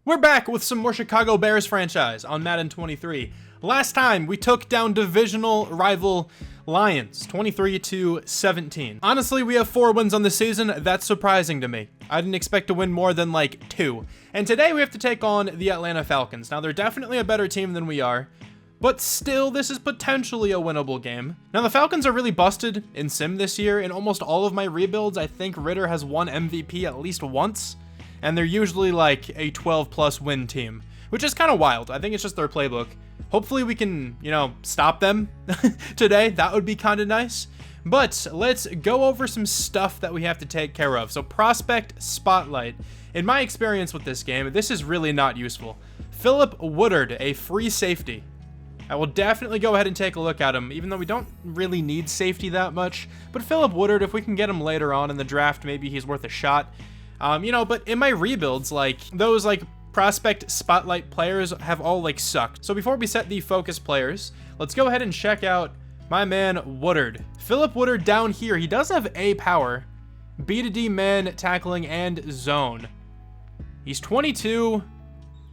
We're back with some more Chicago Bears franchise on Madden 23. Last time we took down divisional rival Lions, 23-17. Honestly, we have 4 wins on the season. That's surprising to me. I didn't expect to win more than like 2. And today we have to take on the Atlanta Falcons. Now they're definitely a better team than we are, but still this is potentially a winnable game. Now the Falcons are really busted in Sim this year. In almost all of my rebuilds, I think Ritter has won MVP at least once. And they're usually like a 12+ win team, which is kind of wild. I think it's just their playbook. Hopefully we can, stop them today. That would be kind of nice. But let's go over some stuff that we have to take care of. So prospect spotlight. In my experience with this game, this is really not useful. Philip Woodard, a free safety. I will definitely go ahead and take a look at him, even though we don't really need safety that much. But Philip Woodard, if we can get him later on in the draft, maybe he's worth a shot. But in my rebuilds, those prospect spotlight players have all sucked. So before we set the focus players, let's go ahead and check out my man Woodard. Philip Woodard down here, he does have A power, B to D man, tackling, and zone. He's 22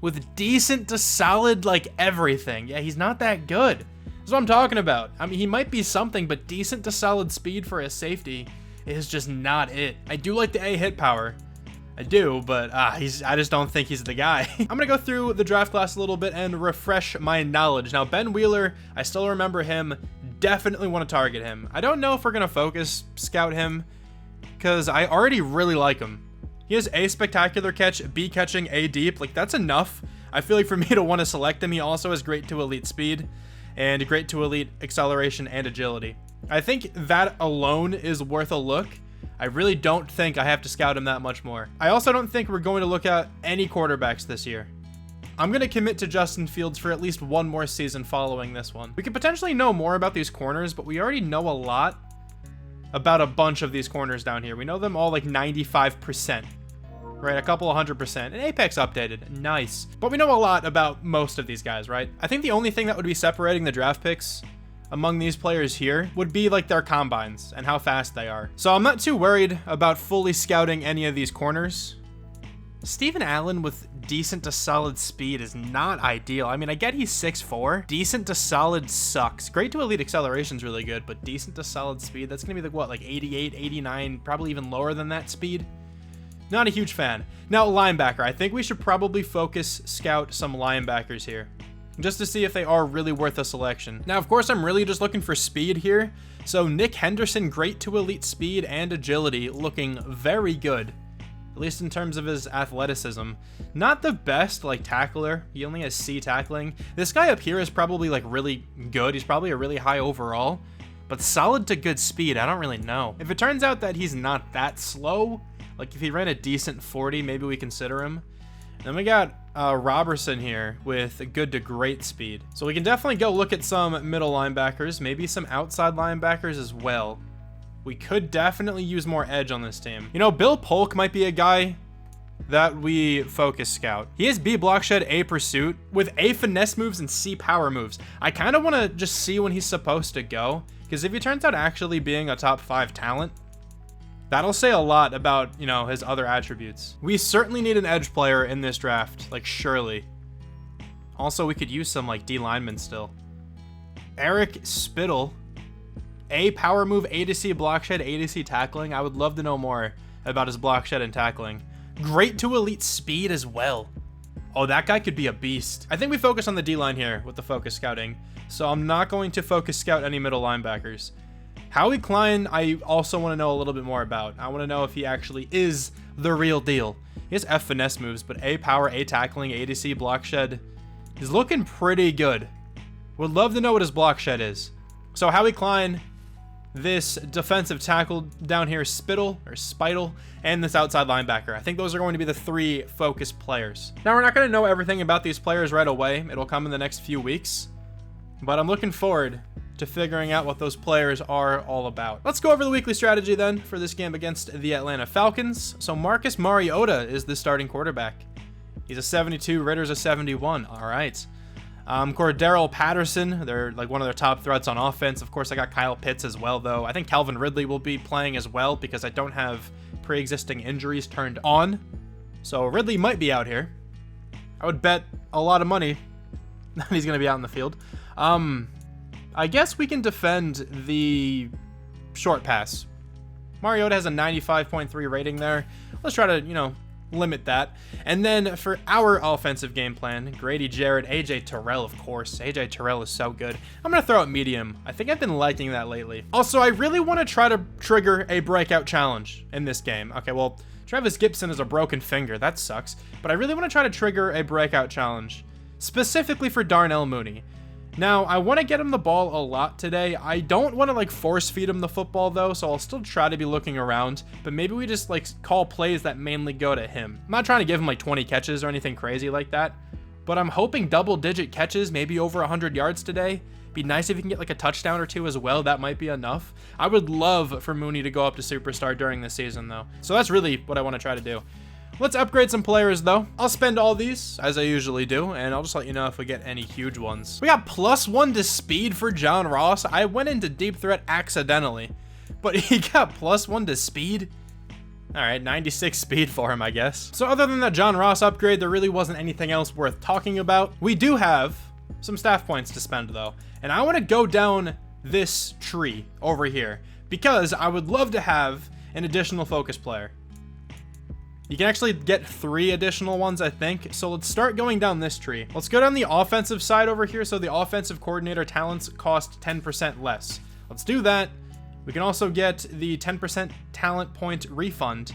with decent to solid everything. Yeah, he's not that good. That's what I'm talking about. I mean, he might be something, but decent to solid speed for a safety is just not it. I do like the A hit power. I do, but I just don't think he's the guy. I'm gonna go through the draft class a little bit and refresh my knowledge. Now, Ben Wheeler, I still remember him. Definitely want to target him. I don't know if we're gonna focus scout him, because I already really like him. He has A spectacular catch, B catching, A deep. That's enough. I feel like for me to want to select him, he also has great to elite speed and great to elite acceleration and agility. I think that alone is worth a look. I really don't think I have to scout him that much more. I also don't think we're going to look at any quarterbacks this year. I'm going to commit to Justin Fields for at least one more season following this one. We could potentially know more about these corners, but we already know a lot about a bunch of these corners down here. We know them all 95%, right? A couple 100%. And Apex updated, nice. But we know a lot about most of these guys, right? I think the only thing that would be separating the draft picks among these players here would be their combines and how fast they are. So I'm not too worried about fully scouting any of these corners. Steven Allen with decent to solid speed is not ideal. I mean, I get he's 6'4". Decent to solid sucks. Great to elite acceleration is really good, but decent to solid speed, that's gonna be 88, 89, probably even lower than that speed. Not a huge fan. Now, linebacker. I think we should probably focus scout some linebackers here, just to see if they are really worth a selection. Now, of course, I'm really just looking for speed here. So Nick Henderson, great to elite speed and agility, looking very good, at least in terms of his athleticism. Not the best tackler. He only has C tackling. This guy up here is probably really good. He's probably a really high overall, but solid to good speed, I don't really know. If it turns out that he's not that slow, if he ran a decent 40, maybe we consider him. Then we got Robertson here with good to great speed. So we can definitely go look at some middle linebackers, maybe some outside linebackers as well. We could definitely use more edge on this team. Bill Polk might be a guy that we focus scout. He has B block shed, A pursuit, with A finesse moves and C power moves. I kind of want to just see when he's supposed to go, because if he turns out actually being a top 5 talent, that'll say a lot about, his other attributes. We certainly need an edge player in this draft, surely. Also, we could use some, D linemen still. Eric Spittle. A power move, A to C block shed, A to C tackling. I would love to know more about his block shed and tackling. Great to elite speed as well. Oh, that guy could be a beast. I think we focus on the D-line here with the focus scouting. So I'm not going to focus scout any middle linebackers. Howie Klein, I also want to know a little bit more about. I want to know if he actually is the real deal. He has F finesse moves, but A power, A tackling, A to C block shed. He's looking pretty good. Would love to know what his block shed is. So Howie Klein, this defensive tackle down here, Spittle, and this outside linebacker. I think those are going to be the 3 focus players. Now, we're not going to know everything about these players right away. It'll come in the next few weeks. But I'm looking forward to figuring out what those players are all about. Let's go over the weekly strategy then for this game against the Atlanta Falcons. So Marcus Mariota is the starting quarterback. He's a 72, Ritter's a 71. All right. Cordero Patterson, they're one of their top threats on offense. Of course, I got Kyle Pitts as well, though. I think Calvin Ridley will be playing as well because I don't have pre-existing injuries turned on. So Ridley might be out here. I would bet a lot of money that he's going to be out in the field. I guess we can defend the short pass. Mariota has a 95.3 rating there. Let's try to, limit that. And then for our offensive game plan, Grady Jarrett, AJ Terrell, of course. AJ Terrell is so good. I'm going to throw out medium. I think I've been liking that lately. Also, I really want to try to trigger a breakout challenge in this game. Okay, well, Travis Gibson has a broken finger. That sucks. But I really want to try to trigger a breakout challenge, specifically for Darnell Mooney. Now, I want to get him the ball a lot today. I don't want to, force feed him the football, though, so I'll still try to be looking around. But maybe we just, call plays that mainly go to him. I'm not trying to give him, 20 catches or anything crazy like that. But I'm hoping double-digit catches, maybe over 100 yards today. Be nice if you can get, a touchdown or two as well. That might be enough. I would love for Mooney to go up to superstar during the season, though. So that's really what I want to try to do. Let's upgrade some players, though. I'll spend all these, as I usually do, and I'll just let you know if we get any huge ones. We got +1 to speed for John Ross. I went into deep threat accidentally, but he got +1 to speed. All right, 96 speed for him, I guess. So other than that John Ross upgrade, there really wasn't anything else worth talking about. We do have some staff points to spend, though, and I want to go down this tree over here because I would love to have an additional focus player. You can actually get 3 additional ones, I think. So let's start going down this tree. Let's go down the offensive side over here. So the offensive coordinator talents cost 10% less. Let's do that. We can also get the 10% talent point refund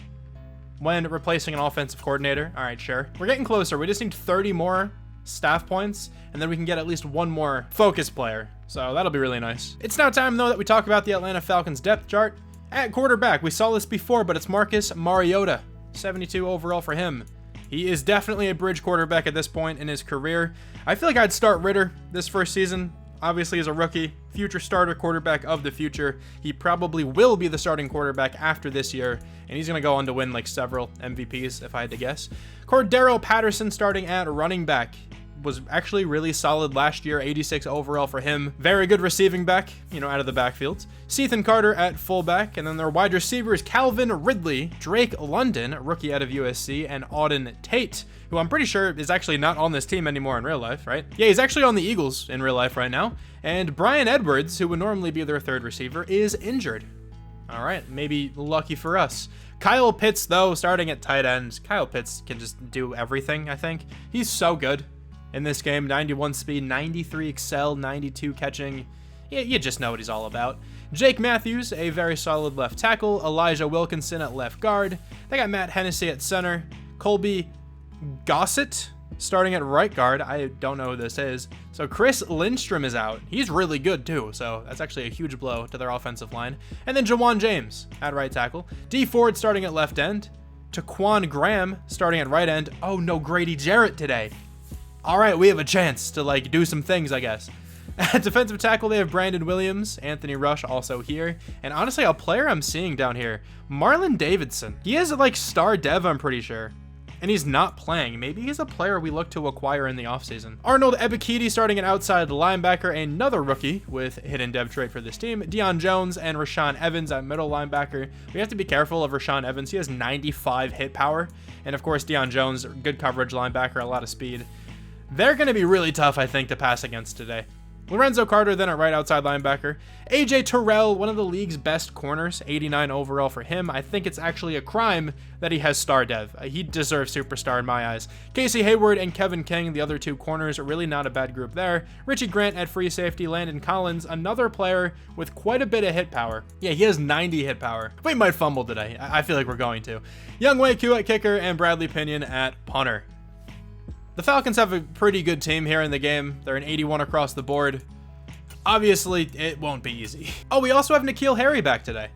when replacing an offensive coordinator. All right, sure. We're getting closer. We just need 30 more staff points, and then we can get at least 1 more focus player. So that'll be really nice. It's now time, though, that we talk about the Atlanta Falcons depth chart. At quarterback, we saw this before, but it's Marcus Mariota. 72 overall for him. He is definitely a bridge quarterback at this point in his career. I feel like I'd start Ritter this first season. Obviously, as a rookie, future starter quarterback of the future. He probably will be the starting quarterback after this year, and he's going to go on to win several MVPs, if I had to guess. Cordero Patterson starting at running back. Was actually really solid last year, 86 overall for him. Very good receiving back, out of the backfields. Ethan Carter at fullback, and then their wide receivers, Calvin Ridley, Drake London, rookie out of USC, and Auden Tate, who I'm pretty sure is actually not on this team anymore in real life, right? Yeah, he's actually on the Eagles in real life right now. And Brian Edwards, who would normally be their third receiver, is injured. All right, maybe lucky for us. Kyle Pitts, though, starting at tight end. Kyle Pitts can just do everything, I think. He's so good. In this game, 91 speed, 93 excel, 92 catching. Yeah, you just know what he's all about. Jake Matthews, a very solid left tackle. Elijah Wilkinson at left guard. They got Matt Hennessy at center. Colby Gossett starting at right guard. I don't know who this is. So Chris Lindstrom is out. He's really good too, so that's actually a huge blow to their offensive line. And then Jawan James at right tackle. D Ford starting at left end. Taquan Graham starting at right end. Oh no, Grady Jarrett today. All right, we have a chance to do some things, I guess. At defensive tackle, they have Brandon Williams, Anthony Rush also here. And honestly, a player I'm seeing down here, Marlon Davidson. He is star dev, I'm pretty sure. And he's not playing. Maybe he's a player we look to acquire in the offseason. Arnold Ebiketie starting at outside linebacker, another rookie with hidden dev trait for this team. Deion Jones and Rashaan Evans at middle linebacker. We have to be careful of Rashaan Evans. He has 95 hit power. And of course, Deion Jones, good coverage linebacker, a lot of speed. They're going to be really tough, I think, to pass against today. Lorenzo Carter then at right outside linebacker. AJ Terrell, one of the league's best corners, 89 overall for him. I think it's actually a crime that he has star dev. He deserves superstar in my eyes. Casey Hayward and Kevin King, the other 2 corners, are really not a bad group there. Richie Grant at free safety. Landon Collins, another player with quite a bit of hit power. Yeah, he has 90 hit power. We might fumble today. I feel like we're going to. Younghoe Koo at kicker and Bradley Pinion at punter. The Falcons have a pretty good team here in the game. They're an 81 across the board. Obviously, it won't be easy. Oh, we also have N'Keal Harry back today.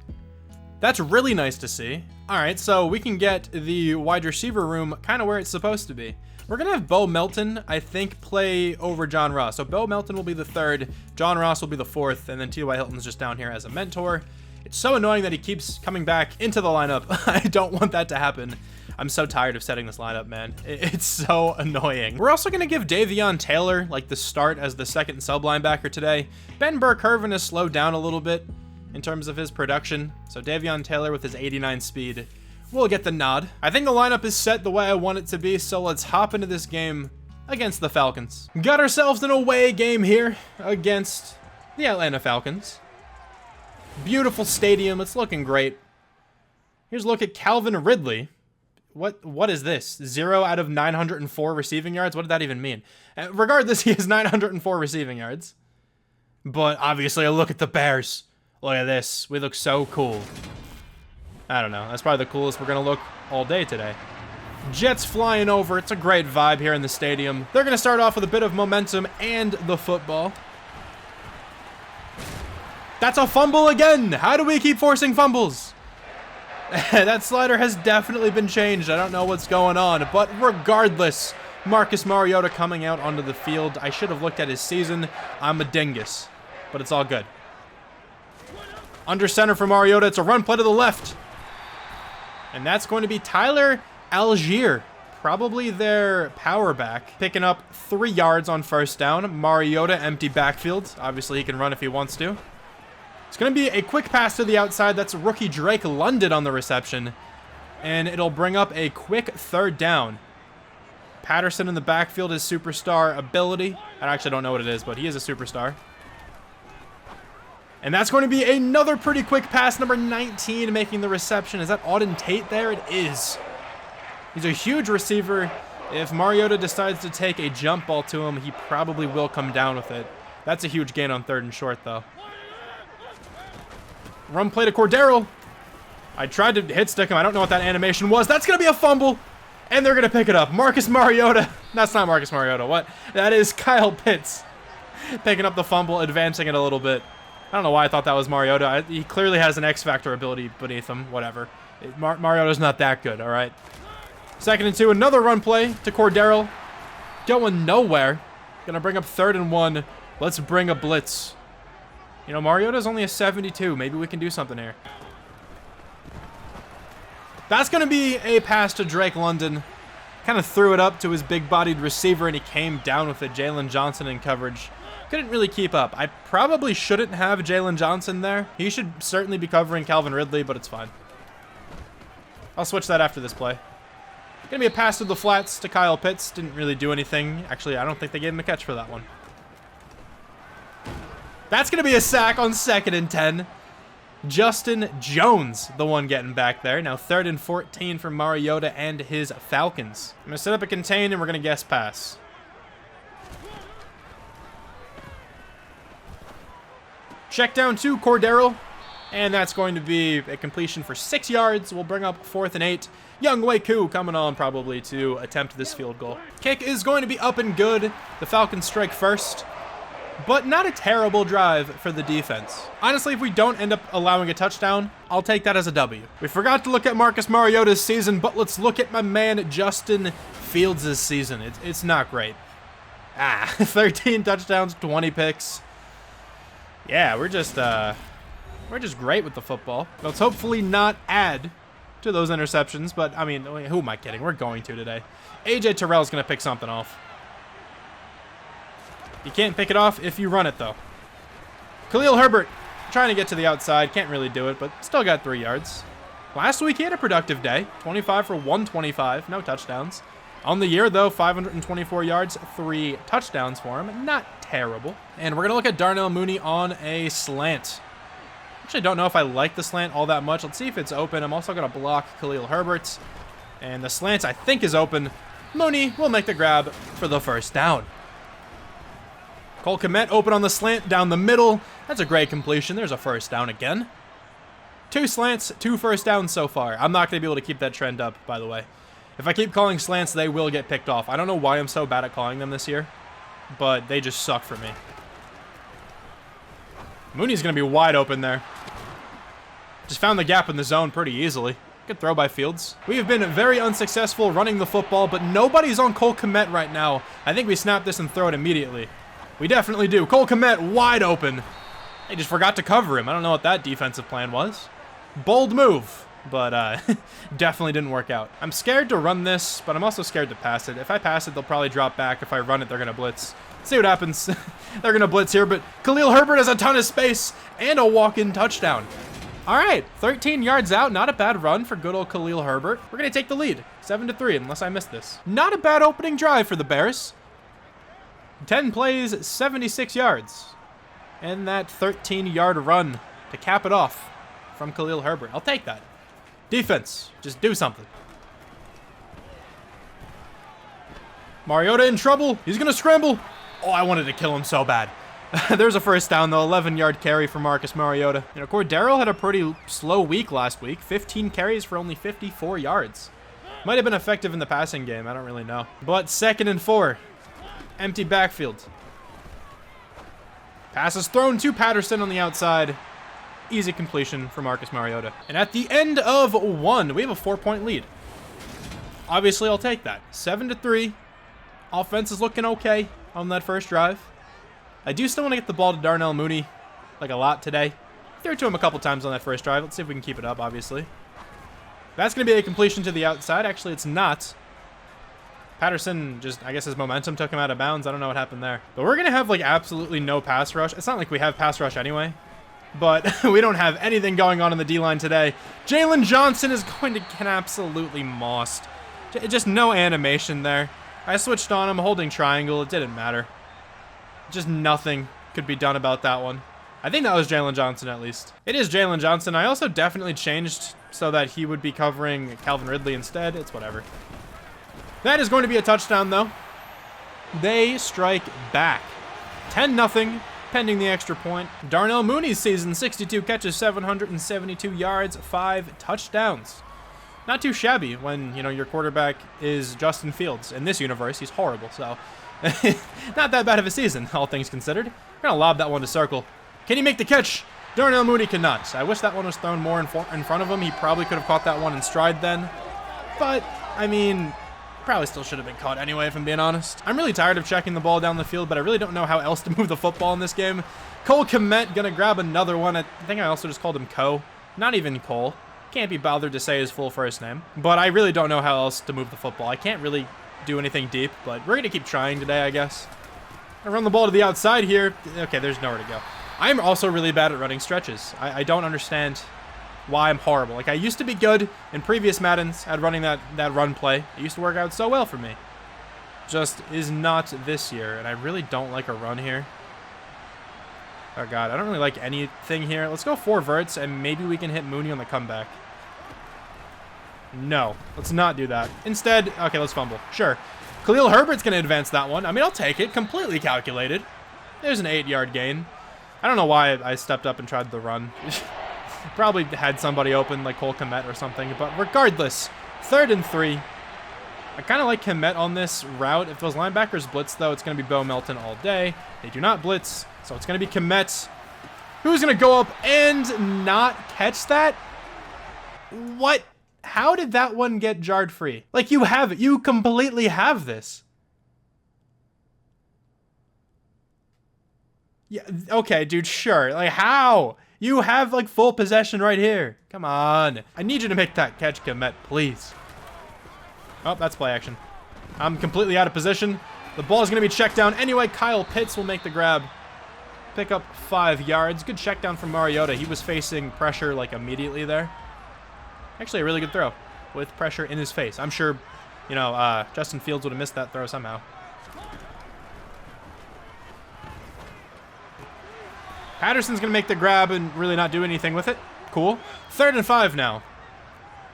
That's really nice to see. All right, so we can get the wide receiver room kind of where it's supposed to be. We're going to have Bo Melton, I think, play over John Ross. So Bo Melton will be the 3rd, John Ross will be the 4th, and then T.Y. Hilton's just down here as a mentor. It's so annoying that he keeps coming back into the lineup. I don't want that to happen. I'm so tired of setting this lineup, man. It's so annoying. We're also going to give Davion Taylor, the start as the 2nd sub linebacker today. Ben Burke-Irvin has slowed down a little bit in terms of his production. So Davion Taylor with his 89 speed we'll get the nod. I think the lineup is set the way I want it to be, so let's hop into this game against the Falcons. Got ourselves an away game here against the Atlanta Falcons. Beautiful stadium. It's looking great. Here's a look at Calvin Ridley. What is this? 0 out of 904 receiving yards? What did that even mean? Regardless, he has 904 receiving yards. But obviously, a look at the Bears. Look at this. We look so cool. I don't know. That's probably the coolest we're going to look all day today. Jets flying over. It's a great vibe here in the stadium. They're going to start off with a bit of momentum and the football. That's a fumble again. How do we keep forcing fumbles? That slider has definitely been changed. I don't know what's going on, but regardless, Marcus Mariota coming out onto the field. I should have looked at his season. I'm a dingus, but it's all good. Under center for Mariota. It's a run play to the left. And that's going to be Tyler Algier, probably their power back, picking up 3 yards on first down. Mariota, empty backfield. Obviously, he can run if he wants to. It's going to be a quick pass to the outside. That's rookie Drake London on the reception. And it'll bring up a quick third down. Patterson in the backfield is superstar ability. I actually don't know what it is, but he is a superstar. And that's going to be another pretty quick pass. Number 19 making the reception. Is that Auden Tate there? It is. He's a huge receiver. If Mariota decides to take a jump ball to him, he probably will come down with it. That's a huge gain on 3rd and short, though. Run play to Cordero. I tried to hit stick him. I don't know what that animation was. That's going to be a fumble. And they're going to pick it up. Marcus Mariota. That's not Marcus Mariota. What? That is Kyle Pitts. Picking up the fumble, advancing it a little bit. I don't know why I thought that was Mariota. He clearly has an X-Factor ability beneath him. Whatever. Mariota's not that good, all right? 2nd and 2. Another run play to Cordero. Going nowhere. Going to bring up 3rd and 1. Let's bring a blitz. You know, Mariota's only a 72. Maybe we can do something here. That's going to be a pass to Drake London. Kind of threw it up to his big-bodied receiver, and he came down with it. Jalen Johnson in coverage. Couldn't really keep up. I probably shouldn't have Jalen Johnson there. He should certainly be covering Calvin Ridley, but it's fine. I'll switch that after this play. Going to be a pass to the flats to Kyle Pitts. Didn't really do anything. Actually, I don't think they gave him a catch for that one. That's going to be a sack on 2nd and 10. Justin Jones, the one getting back there. Now 3rd and 14 for Mariota and his Falcons. I'm going to set up a contain, and we're going to guess pass. Check down to Cordero. And that's going to be a completion for 6 yards. We'll bring up 4th and 8. Young Waku coming on probably to attempt this field goal. Kick is going to be up and good. The Falcons strike first. But not a terrible drive for the defense. Honestly, if we don't end up allowing a touchdown, I'll take that as a W. We forgot to look at Marcus Mariota's season, but let's look at my man Justin Fields' season. It's not great. 13 touchdowns, 20 picks. Yeah, we're just great with the football. Let's hopefully not add to those interceptions, but I mean, who am I kidding? We're going to today. AJ Terrell's going to pick something off. You can't pick it off if you run it, though. Khalil Herbert trying to get to the outside. Can't really do it, but still got 3 yards. Last week, he had a productive day. 25 for 125. No touchdowns. On the year, though, 524 yards, 3 touchdowns for him. Not terrible. And we're going to look at Darnell Mooney on a slant. Actually, don't know if I like the slant all that much. Let's see if it's open. I'm also going to block Khalil Herbert. And the slant, I think, is open. Mooney will make the grab for the first down. Cole Kmet open on the slant down the middle. That's a great completion. There's a first down again. 2 slants, 2 first downs so far. I'm not going to be able to keep that trend up, by the way. If I keep calling slants, they will get picked off. I don't know why I'm so bad at calling them this year, but they just suck for me. Mooney's going to be wide open there. Just found the gap in the zone pretty easily. Good throw by Fields. We have been very unsuccessful running the football, but nobody's on Cole Kmet right now. I think we snap this and throw it immediately. We definitely do. Cole Kmet wide open. They just forgot to cover him. I don't know what that defensive plan was. Bold move, but definitely didn't work out. I'm scared to run this, but I'm also scared to pass it. If I pass it, they'll probably drop back. If I run it, they're going to blitz. Let's see what happens. They're going to blitz here, but Khalil Herbert has a ton of space and a walk-in touchdown. All right, 13 yards out. Not a bad run for good old Khalil Herbert. We're going to take the lead, 7-3, unless I missed this. Not a bad opening drive for the Bears. 10 plays, 76 yards. And that 13-yard run to cap it off from Khalil Herbert. I'll take that. Defense, just do something. Mariota in trouble. He's going to scramble. Oh, I wanted to kill him so bad. There's a first down, though. 11-yard carry for Marcus Mariota. You know, Cordero had a pretty slow week last week. 15 carries for only 54 yards. Might have been effective in the passing game. I don't really know. But 2nd and 4. Empty backfield. Pass is thrown to Patterson on the outside. Easy completion for Marcus Mariota. And at the end of 1, we have a 4-point lead. Obviously, I'll take that. 7-3. Offense is looking okay on that first drive. I do still want to get the ball to Darnell Mooney, like a lot today. Threw it to him a couple times on that first drive. Let's see if we can keep it up, obviously. That's going to be a completion to the outside. Actually, it's not. Patterson just, I guess his momentum took him out of bounds. I don't know what happened there. But we're going to have, like, absolutely no pass rush. It's not like we have pass rush anyway. But we don't have anything going on in the D-line today. Jalen Johnson is going to get absolutely mossed. Just no animation there. I switched on him, holding triangle. It didn't matter. Just nothing could be done about that one. I think that was Jalen Johnson, at least. It is Jalen Johnson. I also definitely changed so that he would be covering Calvin Ridley instead. It's whatever. That is going to be a touchdown, though. They strike back. 10-0, pending the extra point. Darnell Mooney's season, 62 catches, 772 yards, 5 touchdowns. Not too shabby when, you know, your quarterback is Justin Fields. In this universe, he's horrible, so not that bad of a season, all things considered. We're going to lob that one to circle. Can he make the catch? Darnell Mooney cannot. I wish that one was thrown more in front of him. He probably could have caught that one in stride then. But, I mean, probably still should have been caught anyway, if I'm being honest. I'm really tired of checking the ball down the field, but I really don't know how else to move the football in this game. Cole Kmet going to grab another one. I think I also just called him Co. Not even Cole. Can't be bothered to say his full first name. But I really don't know how else to move the football. I can't really do anything deep, but we're going to keep trying today, I guess. I run the ball to the outside here. Okay, there's nowhere to go. I'm also really bad at running stretches. I don't understand why I'm horrible. Like, I used to be good in previous Maddens at running that run play. It used to work out so well for me. Just is not this year, and I really don't like a run here. Oh, God, I don't really like anything here. Let's go 4 verts, and maybe we can hit Mooney on the comeback. No, let's not do that. Instead, okay, let's fumble. Sure. Khalil Herbert's going to advance that one. I mean, I'll take it. Completely calculated. There's an 8-yard gain. I don't know why I stepped up and tried the run. Probably had somebody open, like Cole Kmet or something. But regardless, 3rd and 3. I kind of like Kmet on this route. If those linebackers blitz, though, it's going to be Bo Melton all day. They do not blitz, so it's going to be Kmet. Who's going to go up and not catch that? What? How did that one get jarred free? Like, you have it. You completely have this. Yeah, okay, dude, sure. Like, how? You have, like, full possession right here. Come on. I need you to make that catch, Kmet, please. Oh, that's play action. I'm completely out of position. The ball is going to be checked down. Anyway, Kyle Pitts will make the grab. Pick up 5 yards. Good check down from Mariota. He was facing pressure, like, immediately there. Actually, a really good throw with pressure in his face. I'm sure, you know, Justin Fields would have missed that throw somehow. Patterson's going to make the grab and really not do anything with it. Cool. 3rd and 5 now.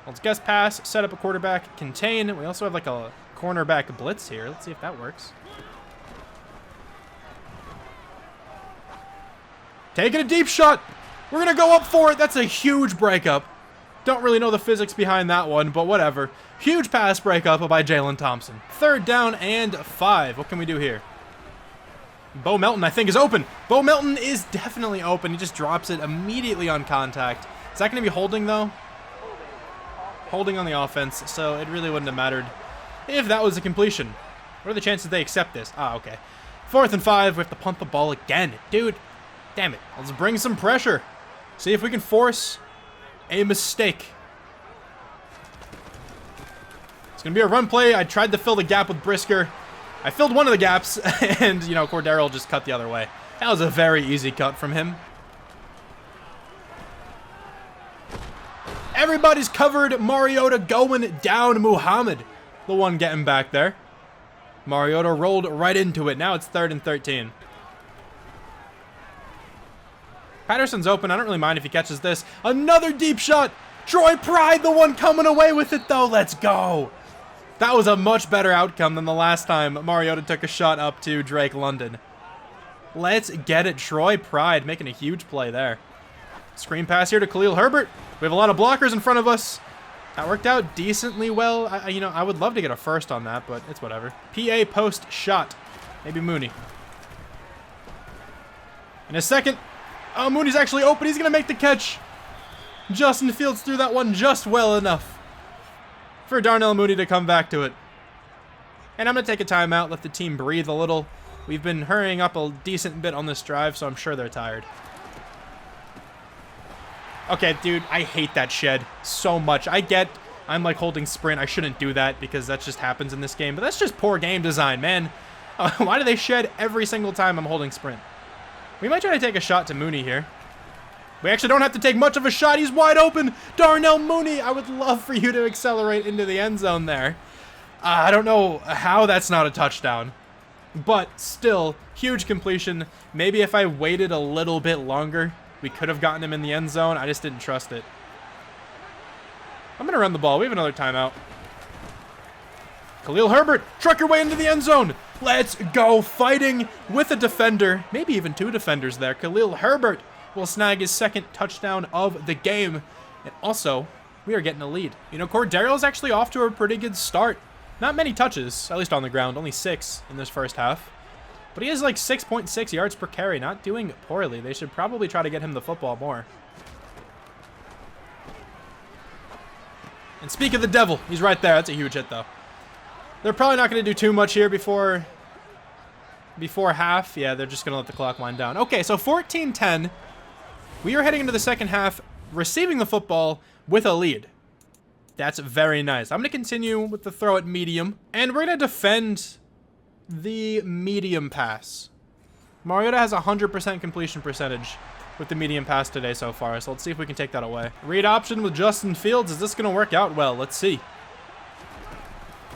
Let's guess pass, set up a quarterback, contain. We also have like a cornerback blitz here. Let's see if that works. Taking a deep shot. We're going to go up for it. That's a huge breakup. Don't really know the physics behind that one, but whatever. Huge pass breakup by Jalen Thompson. 3rd down and 5. What can we do here? Bo Melton, I think, is open. Bo Melton is definitely open. He just drops it immediately on contact. Is that going to be holding, though? Holding on the offense, so it really wouldn't have mattered if that was a completion. What are the chances they accept this? Ah, okay. 4th and 5. We have to punt the ball again. Dude, damn it. Let's bring some pressure. See if we can force a mistake. It's going to be a run play. I tried to fill the gap with Brisker. I filled one of the gaps, and, you know, Cordero just cut the other way. That was a very easy cut from him. Everybody's covered. Mariota going down. Muhammad, the one getting back there. Mariota rolled right into it. Now it's 3rd and 13. Patterson's open. I don't really mind if he catches this. Another deep shot. Troy Pride, the one coming away with it, though. Let's go. That was a much better outcome than the last time Mariota took a shot up to Drake London. Let's get it. Troy Pride making a huge play there. Screen pass here to Khalil Herbert. We have a lot of blockers in front of us. That worked out decently well. I would love to get a first on that, but it's whatever. PA post shot. Maybe Mooney. In a second. Oh, Mooney's actually open. He's going to make the catch. Justin Fields threw that one just well enough for Darnell Mooney to come back to it. And I'm going to take a timeout, let the team breathe a little. We've been hurrying up a decent bit on this drive, so I'm sure they're tired. Okay, dude, I hate that shed so much. I'm like holding sprint. I shouldn't do that because that just happens in this game. But that's just poor game design, man. Why do they shed every single time I'm holding sprint? We might try to take a shot to Mooney here. We actually don't have to take much of a shot. He's wide open. Darnell Mooney, I would love for you to accelerate into the end zone there. I don't know how that's not a touchdown. But still, huge completion. Maybe if I waited a little bit longer, we could have gotten him in the end zone. I just didn't trust it. I'm going to run the ball. We have another timeout. Khalil Herbert, truck your way into the end zone. Let's go, fighting with a defender. Maybe even 2 defenders there. Khalil Herbert will snag his 2nd touchdown of the game. And also, we are getting a lead. You know, Cordarrelle's actually off to a pretty good start. Not many touches, at least on the ground. Only 6 in this first half. But he has like 6.6 yards per carry. Not doing poorly. They should probably try to get him the football more. And speak of the devil, he's right there. That's a huge hit, though. They're probably not going to do too much here before half. Yeah, they're just going to let the clock wind down. Okay, so 14-10. We are heading into the second half, receiving the football with a lead. That's very nice. I'm going to continue with the throw at medium, and we're going to defend the medium pass. Mariota has 100% completion percentage with the medium pass today so far, so let's see if we can take that away. Read option with Justin Fields. Is this going to work out well? Let's see.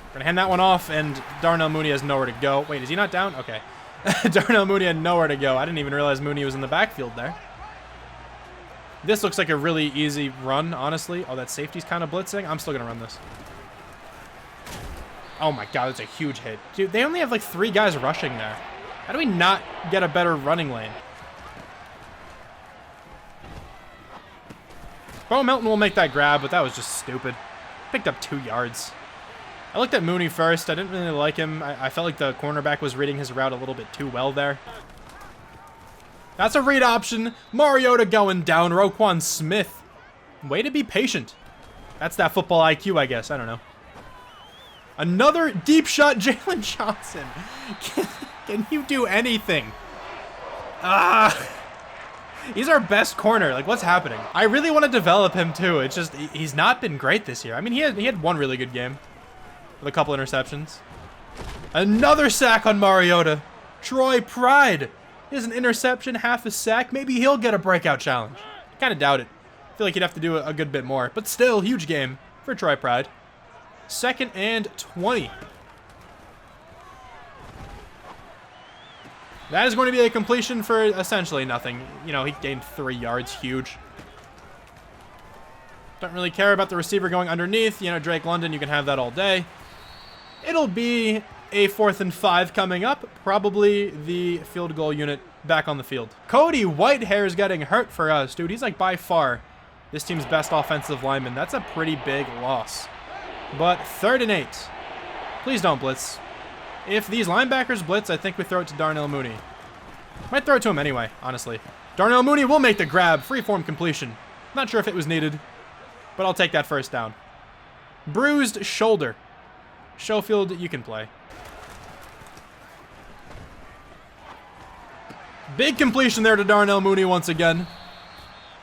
We're going to hand that one off, and Darnell Mooney has nowhere to go. Wait, is he not down? Okay. Darnell Mooney had nowhere to go. I didn't even realize Mooney was in the backfield there. This looks like a really easy run, honestly. Oh, that safety's kind of blitzing. I'm still going to run this. Oh my god, that's a huge hit. Dude, they only have like 3 guys rushing there. How do we not get a better running lane? Bo Melton will make that grab, but that was just stupid. Picked up 2 yards. I looked at Mooney first. I didn't really like him. I felt like the cornerback was reading his route a little bit too well there. That's a read option. Mariota going down. Roquan Smith. Way to be patient. That's that football IQ, I guess. I don't know. Another deep shot. Jalen Johnson. Can you do anything? He's our best corner. Like, what's happening? I really want to develop him, too. It's just, he's not been great this year. I mean, he had one really good game with a couple interceptions. Another sack on Mariota. Troy Pride. He has an interception, half a sack. Maybe he'll get a breakout challenge. Kind of doubt it. I feel like he'd have to do a good bit more. But still, huge game for Troy Pride. 2nd and 20. That is going to be a completion for essentially nothing. You know, he gained 3 yards. Huge. Don't really care about the receiver going underneath. You know, Drake London, you can have that all day. It'll be a 4th and 5 coming up. Probably the field goal unit back on the field. Cody Whitehair is getting hurt for us, dude. He's like by far this team's best offensive lineman. That's a pretty big loss. But 3rd and 8. Please don't blitz. If these linebackers blitz, I think we throw it to Darnell Mooney. Might throw it to him anyway, honestly. Darnell Mooney will make the grab. Freeform completion. Not sure if it was needed, but I'll take that first down. Bruised shoulder. Schofield, you can play. Big completion there to Darnell Mooney once again.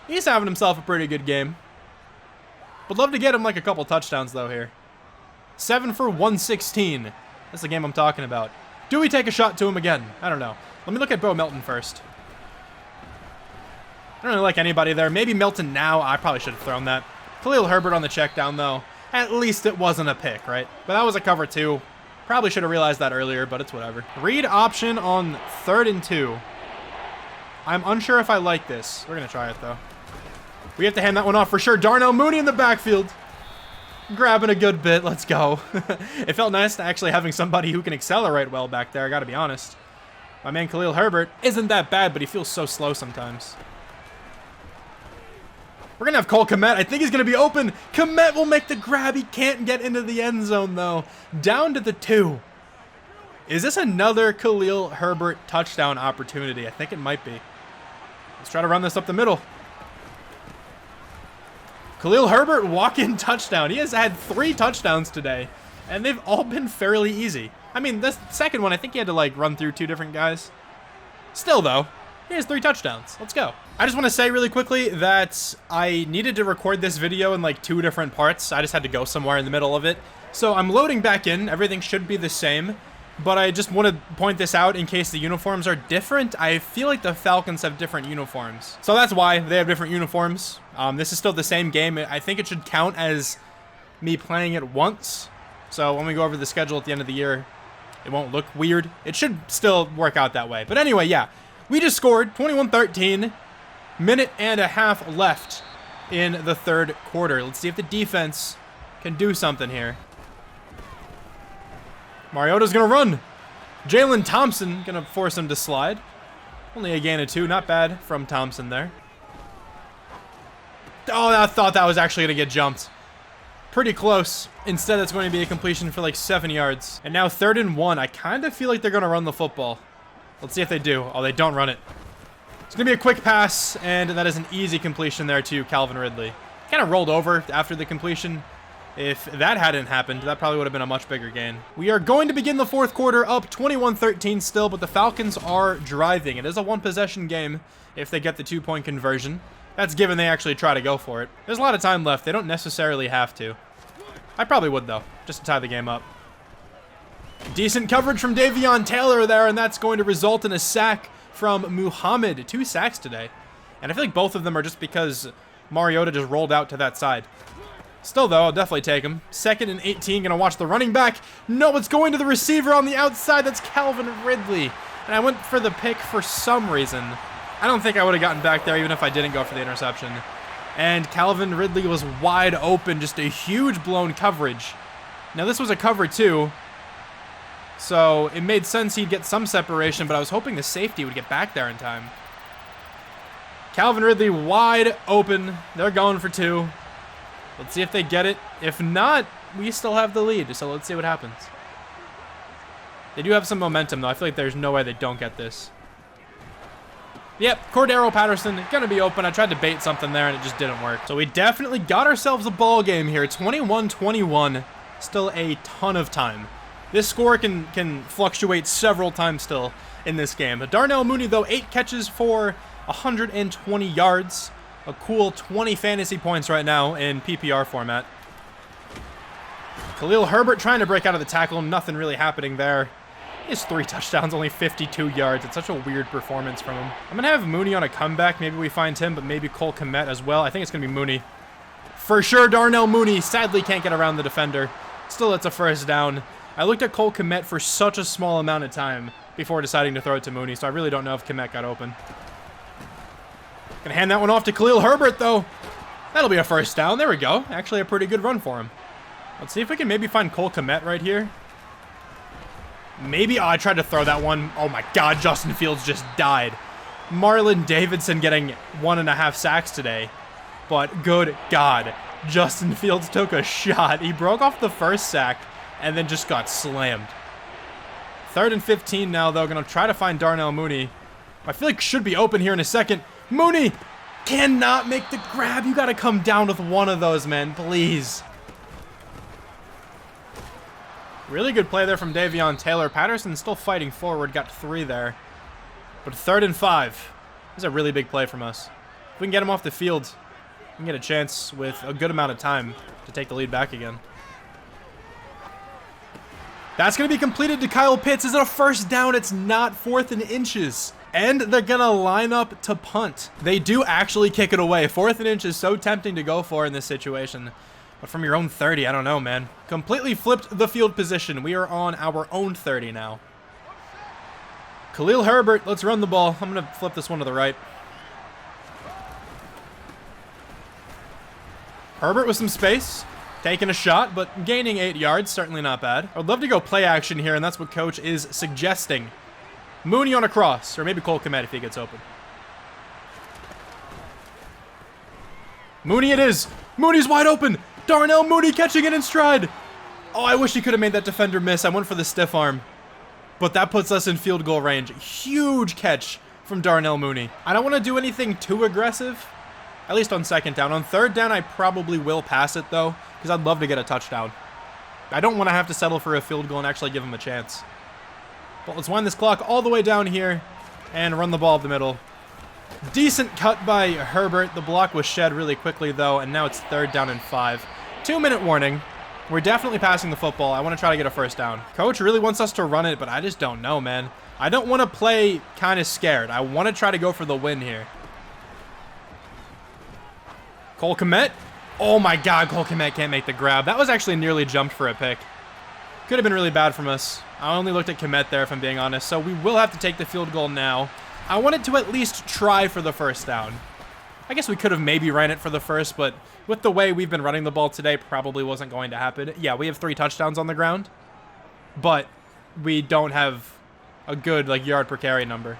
He's having himself a pretty good game. Would love to get him like a couple touchdowns, though, here. 7 for 116. That's the game I'm talking about. Do we take a shot to him again? I don't know. Let me look at Bo Melton first. I don't really like anybody there. Maybe Melton now. I probably should have thrown that. Khalil Herbert on the check down, though. At least it wasn't a pick, right? But that was a cover 2. Probably should have realized that earlier, but it's whatever. Read option on 3rd and 2. I'm unsure if I like this. We're going to try it, though. We have to hand that one off for sure. Darnell Mooney in the backfield. Grabbing a good bit. Let's go. It felt nice to actually having somebody who can accelerate well back there, I got to be honest. My man Khalil Herbert isn't that bad, but he feels so slow sometimes. We're going to have Cole Kmet. I think he's going to be open. Kmet will make the grab. He can't get into the end zone, though. Down to the 2. Is this another Khalil Herbert touchdown opportunity? I think it might be. Let's try to run this up the middle. Khalil Herbert walk-in touchdown. He has had 3 touchdowns today, and they've all been fairly easy. I mean, this second one, I think he had to, like, run through 2 different guys. Still, though, he has 3 touchdowns. Let's go. I just want to say really quickly that I needed to record this video in, like, 2 different parts. I just had to go somewhere in the middle of it. So I'm loading back in. Everything should be the same. But I just want to point this out in case the uniforms are different. I feel like the Falcons have different uniforms. So that's why they have different uniforms. This is still the same game. I think it should count as me playing it once. So when we go over the schedule at the end of the year, it won't look weird. It should still work out that way. But anyway, yeah. We just scored 21-13. Minute and a half left in the 3rd quarter. Let's see if the defense can do something here. Mariota's going to run. Jalen Thompson going to force him to slide. Only a gain of 2. Not bad from Thompson there. Oh, I thought that was actually going to get jumped. Pretty close. Instead, it's going to be a completion for like 7 yards. And now 3rd and 1. I kind of feel like they're going to run the football. Let's see if they do. Oh, they don't run it. It's going to be a quick pass, and that is an easy completion there to Calvin Ridley. Kind of rolled over after the completion. If that hadn't happened, that probably would have been a much bigger gain. We are going to begin the 4th quarter up 21-13 still, but the Falcons are driving. It is a 1-possession game if they get the 2-point conversion. That's given they actually try to go for it. There's a lot of time left. They don't necessarily have to. I probably would, though, just to tie the game up. Decent coverage from Davion Taylor there, and that's going to result in a sack from Muhammad. 2 sacks today. And I feel like both of them are just because Mariota just rolled out to that side. Still, though, I'll definitely take him. 2nd and 18, gonna watch the running back. No, it's going to the receiver on the outside. That's Calvin Ridley. And I went for the pick for some reason. I don't think I would have gotten back there even if I didn't go for the interception. And Calvin Ridley was wide open. Just a huge blown coverage. Now, this was a cover 2. So it made sense he'd get some separation, but I was hoping the safety would get back there in time. Calvin Ridley wide open. They're going for 2. Let's see if they get it. If not, we still have the lead, so let's see what happens. They do have some momentum, though. I feel like there's no way they don't get this. Yep, Cordero Patterson going to be open. I tried to bait something there, and it just didn't work. So we definitely got ourselves a ball game here. 21-21. Still a ton of time. This score can fluctuate several times still in this game. Darnell Mooney, though, 8 catches for 120 yards. A cool 20 fantasy points right now in PPR format. Khalil Herbert trying to break out of the tackle. Nothing really happening there. He has 3 touchdowns, only 52 yards. It's such a weird performance from him. I'm going to have Mooney on a comeback. Maybe we find him, but maybe Cole Kmet as well. I think it's going to be Mooney. For sure, Darnell Mooney sadly can't get around the defender. Still, it's a first down. I looked at Cole Kmet for such a small amount of time before deciding to throw it to Mooney, so I really don't know if Kmet got open. Gonna hand that one off to Khalil Herbert, though. That'll be a first down. There we go. Actually, a pretty good run for him. Let's see if we can maybe find Cole Kmet right here. Maybe. Oh, I tried to throw that one. Oh, my God. Justin Fields just died. Marlon Davidson getting 1.5 sacks today. But good God. Justin Fields took a shot. He broke off the first sack and then just got slammed. 3rd and 15 now, though. Gonna try to find Darnell Mooney. I feel like should be open here in a second. Mooney cannot make the grab. You got to come down with one of those, man. Please. Really good play there from Davion Taylor. Patterson still fighting forward. Got 3 there. But 3rd and 5. This is a really big play from us. If we can get him off the field, we can get a chance with a good amount of time to take the lead back again. That's going to be completed to Kyle Pitts. Is it a first down? It's not. 4th and inches. And they're gonna line up to punt. They do actually kick it away. 4th and inch is so tempting to go for in this situation. But from your own 30, I don't know, man. Completely flipped the field position. We are on our own 30 now. Khalil Herbert, let's run the ball. I'm gonna flip this one to the right. Herbert with some space. Taking a shot, but gaining 8 yards. Certainly not bad. I would love to go play action here, and that's what coach is suggesting. Mooney on a cross, or maybe Cole Kmet if he gets open. Mooney it is. Mooney's wide open. Darnell Mooney catching it in stride. Oh, I wish he could have made that defender miss. I went for the stiff arm. But that puts us in field goal range. Huge catch from Darnell Mooney. I don't want to do anything too aggressive, at least on 2nd down. On 3rd down, I probably will pass it, though, because I'd love to get a touchdown. I don't want to have to settle for a field goal and actually give him a chance. But let's wind this clock all the way down here and run the ball up the middle. Decent cut by Herbert. The block was shed really quickly, though, and now it's 3rd down and 5. 2-minute warning. We're definitely passing the football. I want to try to get a 1st down. Coach really wants us to run it, but I just don't know, man. I don't want to play kind of scared. I want to try to go for the win here. Cole Kmet. Oh, my God. Cole Kmet can't make the grab. That was actually nearly jumped for a pick. Could have been really bad from us. I only looked at Kmet there, if I'm being honest, so we will have to take the field goal now. I wanted to at least try for the 1st down. I guess we could have maybe ran it for the 1st, but with the way we've been running the ball today, probably wasn't going to happen. Yeah, we have 3 touchdowns on the ground, but we don't have a good yard per carry number.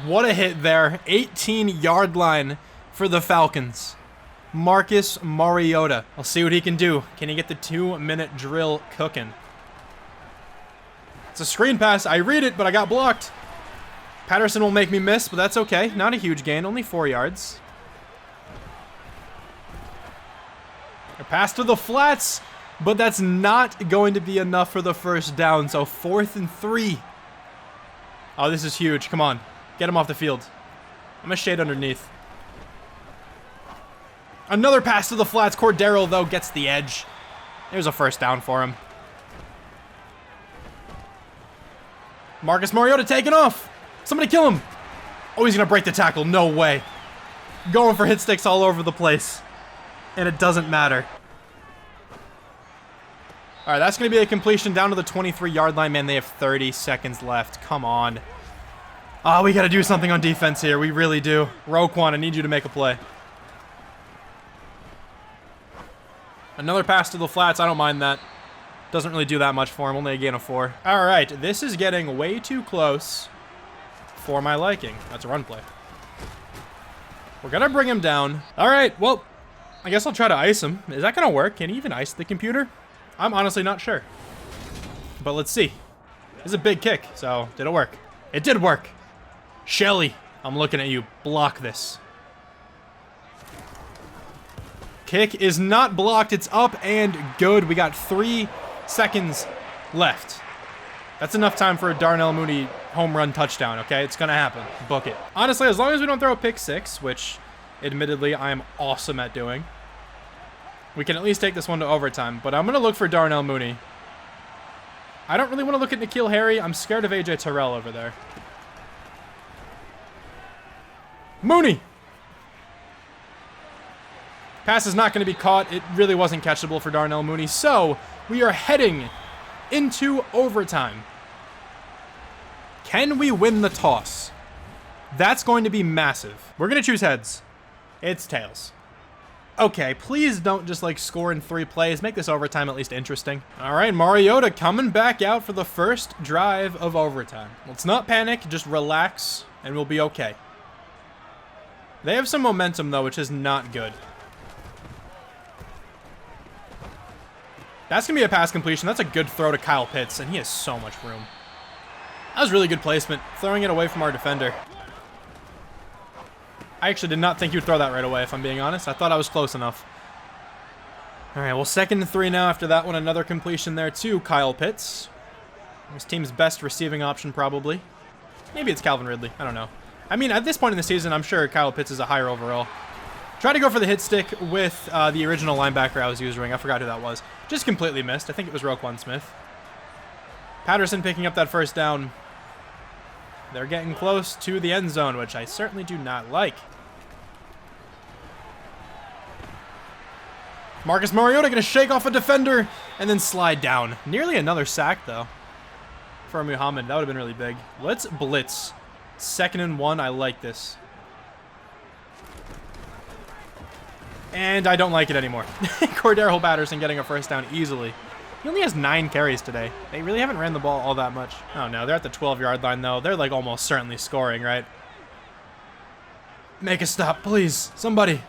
What a hit there. 18-yard line for the Falcons. Marcus Mariota. I'll see what he can do. Can he get the 2-minute drill cooking? It's a screen pass. I read it, but I got blocked. Patterson will make me miss, but that's okay. Not a huge gain. Only 4 yards. A pass to the flats, but that's not going to be enough for the 1st down. So 4th and 3. Oh, this is huge. Come on. Get him off the field. I'm going to shade underneath. Another pass to the flats. Cordero, though, gets the edge. There's a 1st down for him. Marcus Mariota taking off. Somebody kill him. Oh, he's going to break the tackle. No way. Going for hit sticks all over the place. And it doesn't matter. All right, that's going to be a completion down to the 23-yard line. Man, they have 30 seconds left. Come on. Oh, we got to do something on defense here. We really do. Roquan, I need you to make a play. Another pass to the flats. I don't mind that. Doesn't really do that much for him. Only a gain of 4. All right, this is getting way too close for my liking. That's a run play. We're going to bring him down. All right, well, I guess I'll try to ice him. Is that going to work? Can he even ice the computer? I'm honestly not sure. But let's see. It's a big kick, so did it work? It did work. Shelly, I'm looking at you. Block this. Kick is not blocked. It's up and good. We got 3 seconds left. That's enough time for a Darnell Mooney home run touchdown, okay? It's going to happen. Book it. Honestly, as long as we don't throw a pick 6, which admittedly I am awesome at doing, we can at least take this one to overtime. But I'm going to look for Darnell Mooney. I don't really want to look at N'Keal Harry. I'm scared of A.J. Terrell over there. Mooney! Pass is not going to be caught. It really wasn't catchable for Darnell Mooney. So, we are heading into overtime. Can we win the toss? That's going to be massive. We're going to choose heads. It's tails. Okay, please don't just score in 3 plays. Make this overtime at least interesting. All right, Mariota coming back out for the first drive of overtime. Let's not panic, just relax, and we'll be okay. They have some momentum, though, which is not good. That's going to be a pass completion. That's a good throw to Kyle Pitts, and he has so much room. That was really good placement, throwing it away from our defender. I actually did not think he would throw that right away, if I'm being honest. I thought I was close enough. All right, well, 2nd and 3 now after that one. Another completion there to Kyle Pitts. His team's best receiving option, probably. Maybe it's Calvin Ridley. I don't know. I mean, at this point in the season, I'm sure Kyle Pitts is a higher overall. Try to go for the hit stick with the original linebacker I was using. I forgot who that was. Just completely missed. I think it was Roquan Smith. Patterson picking up that 1st down. They're getting close to the end zone, which I certainly do not like. Marcus Mariota going to shake off a defender and then slide down. Nearly another sack, though, for Muhammad. That would have been really big. Let's blitz. 2nd and 1. I like this. And I don't like it anymore. Cordero Patterson getting a first down easily. He only has 9 carries today. They really haven't ran the ball all that much. Oh, no. They're at the 12-yard line, though. They're, like, almost certainly scoring, right? Make a stop, please. Somebody.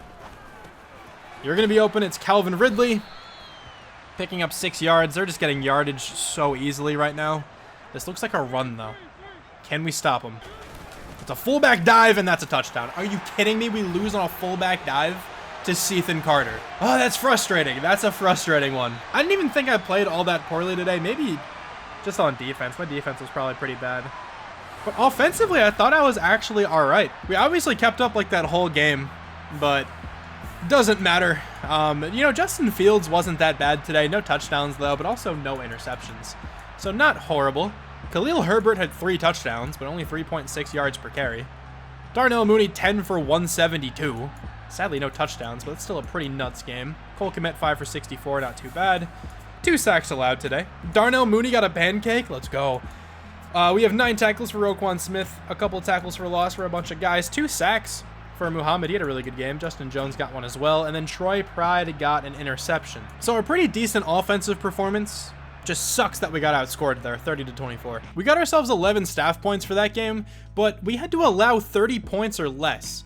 You're going to be open. It's Calvin Ridley. Picking up 6 yards. They're just getting yardage so easily right now. This looks like a run, though. Can we stop him? It's a fullback dive, and that's a touchdown. Are you kidding me? We lose on a fullback dive to Ethan Carter. Oh, that's frustrating. That's a frustrating one. I didn't even think I played all that poorly today. Maybe just on defense. My defense was probably pretty bad. But offensively, I thought I was actually all right. We obviously kept up like that whole game, but doesn't matter. You know, Justin Fields wasn't that bad today. No touchdowns, though, but also no interceptions. So not horrible. Khalil Herbert had 3 touchdowns, but only 3.6 yards per carry. Darnell Mooney, 10 for 172. Sadly, no touchdowns, but it's still a pretty nuts game. Cole Kmet, 5 for 64, not too bad. 2 sacks allowed today. Darnell Mooney got a pancake. Let's go. We have 9 tackles for Roquan Smith, a couple tackles for loss for a bunch of guys, 2 sacks for Muhammad. He had a really good game. Justin Jones got one as well, and then Troy Pride got an interception. So a pretty decent offensive performance. Just sucks that we got outscored there, 30-24. We got ourselves 11 staff points for that game, but we had to allow 30 points or less.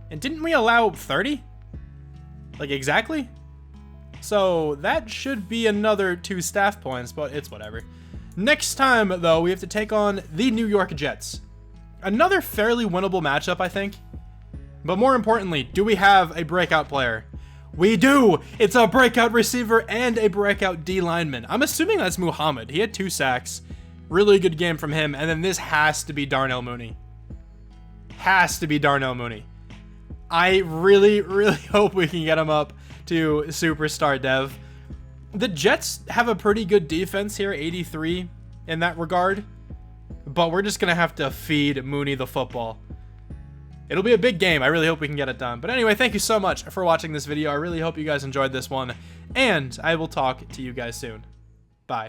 And didn't we allow 30? Like, exactly? So that should be another 2 staff points, but it's whatever. Next time, though, we have to take on the New York Jets. Another fairly winnable matchup, I think. But more importantly, do we have a breakout player? We do! It's a breakout receiver and a breakout D lineman. I'm assuming that's Muhammad. He had 2 sacks. Really good game from him. And then this has to be Darnell Mooney. Has to be Darnell Mooney. I really, really hope we can get him up to superstar dev. The Jets have a pretty good defense here, 83 in that regard. But we're just going to have to feed Mooney the football. It'll be a big game. I really hope we can get it done. But anyway, thank you so much for watching this video. I really hope you guys enjoyed this one. And I will talk to you guys soon. Bye.